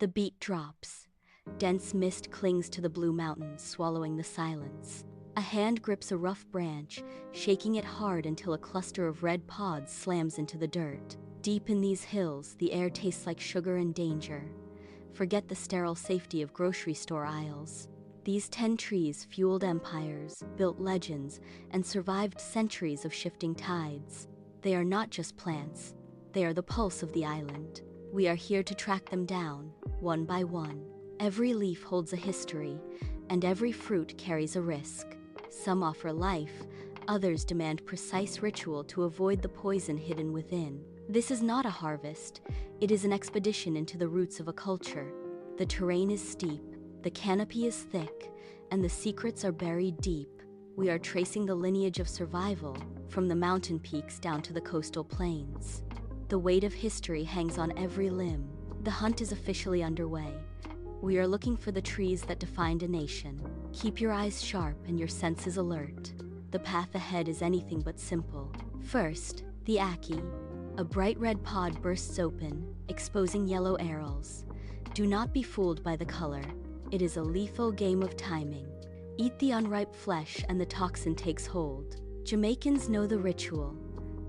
The beat drops. Dense mist clings to the blue mountains, swallowing the silence. A hand grips a rough branch, shaking it hard until a cluster of red pods slams into the dirt. Deep in these hills, the air tastes like sugar and danger. Forget the sterile safety of grocery store aisles. These 10 trees fueled empires, built legends, and survived centuries of shifting tides. They are not just plants. They are the pulse of the island. We are here to track them down, one by one. Every leaf holds a history, and every fruit carries a risk. Some offer life, others demand precise ritual to avoid the poison hidden within. This is not a harvest, it is an expedition into the roots of a culture. The terrain is steep, the canopy is thick, and the secrets are buried deep. We are tracing the lineage of survival, from the mountain peaks down to the coastal plains. The weight of history hangs on every limb. The hunt is officially underway. We are looking for the trees that defined a nation. Keep your eyes sharp and your senses alert. The path ahead is anything but simple. First, the Ackee. A bright red pod bursts open, exposing yellow arils. Do not be fooled by the color. It is a lethal game of timing. Eat the unripe flesh and the toxin takes hold. Jamaicans know the ritual.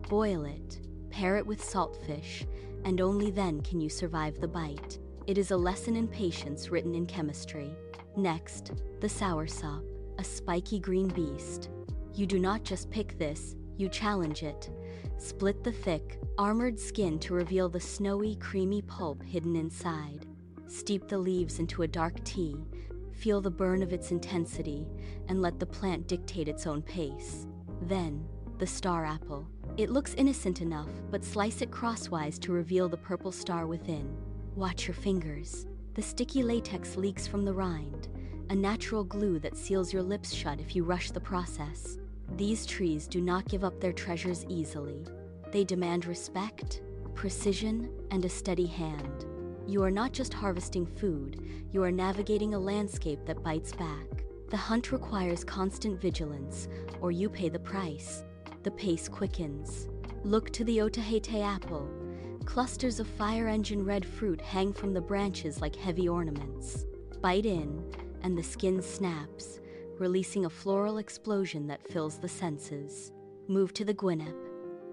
Boil it, pair it with saltfish, and only then can you survive the bite. It is a lesson in patience written in chemistry. Next, the Soursop, a spiky green beast. You do not just pick this, you challenge it. Split the thick, armored skin to reveal the snowy, creamy pulp hidden inside. Steep the leaves into a dark tea, feel the burn of its intensity, and let the plant dictate its own pace. Then, the star apple. It looks innocent enough, but slice it crosswise to reveal the purple star within. Watch your fingers. The sticky latex leaks from the rind, a natural glue that seals your lips shut if you rush the process. These trees do not give up their treasures easily. They demand respect, precision, and a steady hand. You are not just harvesting food, you are navigating a landscape that bites back. The hunt requires constant vigilance, or you pay the price. The pace quickens. Look to the Otaheite Apple. Clusters of fire engine red fruit hang from the branches like heavy ornaments. Bite in, and the skin snaps, releasing a floral explosion that fills the senses. Move to the guinep.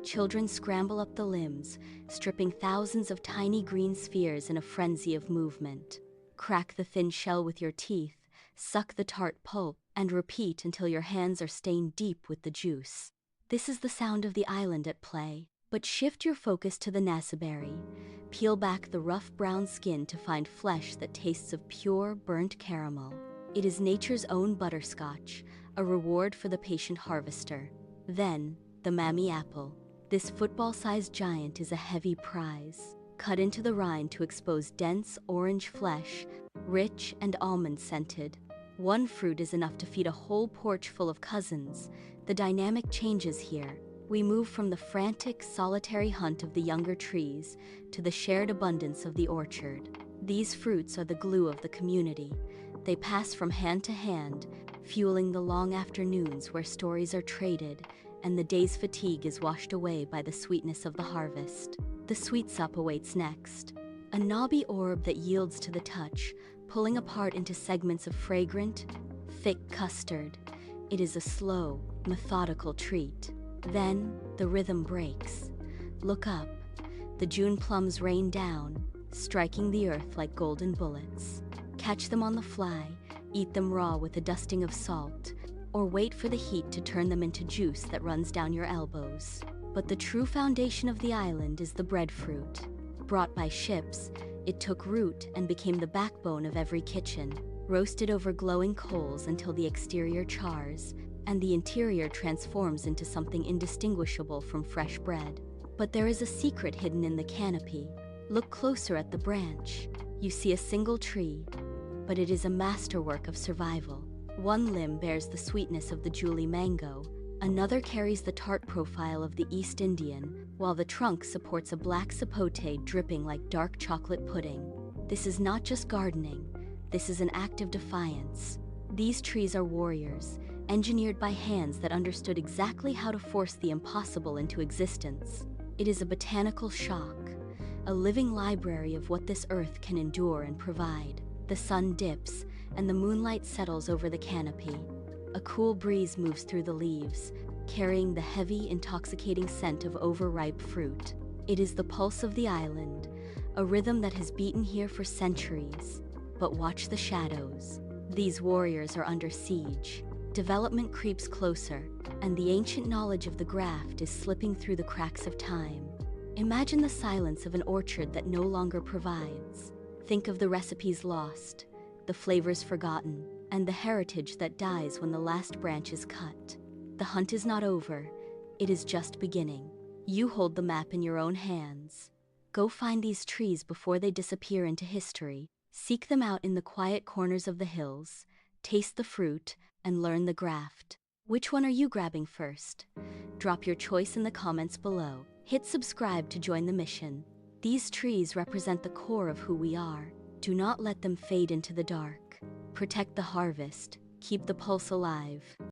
Children scramble up the limbs, stripping thousands of tiny green spheres in a frenzy of movement. Crack the thin shell with your teeth, suck the tart pulp, and repeat until your hands are stained deep with the juice. This is the sound of the island at play. But shift your focus to the Naseberry. Peel back the rough brown skin to find flesh that tastes of pure, burnt caramel. It is nature's own butterscotch, a reward for the patient harvester. Then, the mammy apple. This football-sized giant is a heavy prize. Cut into the rind to expose dense orange flesh, rich and almond-scented. One fruit is enough to feed a whole porch full of cousins. The dynamic changes here. We move from the frantic, solitary hunt of the younger trees to the shared abundance of the orchard. These fruits are the glue of the community. They pass from hand to hand, fueling the long afternoons where stories are traded and the day's fatigue is washed away by the sweetness of the harvest. The soursop awaits next. A knobby orb that yields to the touch, pulling apart into segments of fragrant, thick custard. It is a slow, methodical treat. Then, the rhythm breaks. Look up. The June plums rain down, striking the earth like golden bullets. Catch them on the fly, eat them raw with a dusting of salt, or wait for the heat to turn them into juice that runs down your elbows. But the true foundation of the island is the breadfruit. Brought by ships, it took root and became the backbone of every kitchen, roasted over glowing coals until the exterior chars, and the interior transforms into something indistinguishable from fresh bread. But there is a secret hidden in the canopy. Look closer at the branch. You see a single tree, but it is a masterwork of survival. One limb bears the sweetness of the Julie mango, another carries the tart profile of the East Indian, while the trunk supports a black sapote dripping like dark chocolate pudding. This is not just gardening, this is an act of defiance. These trees are warriors, engineered by hands that understood exactly how to force the impossible into existence. It is a botanical shock, a living library of what this earth can endure and provide. The sun dips, and the moonlight settles over the canopy. A cool breeze moves through the leaves, carrying the heavy, intoxicating scent of overripe fruit. It is the pulse of the island, a rhythm that has beaten here for centuries. But watch the shadows. These warriors are under siege. Development creeps closer, and the ancient knowledge of the graft is slipping through the cracks of time. Imagine the silence of an orchard that no longer provides. Think of the recipes lost, the flavors forgotten, and the heritage that dies when the last branch is cut. The hunt is not over, it is just beginning. You hold the map in your own hands. Go find these trees before they disappear into history. Seek them out in the quiet corners of the hills, taste the fruit, and learn the graft. Which one are you grabbing first? Drop your choice in the comments below. Hit subscribe to join the mission. These trees represent the core of who we are. Do not let them fade into the dark. Protect the harvest. Keep the pulse alive.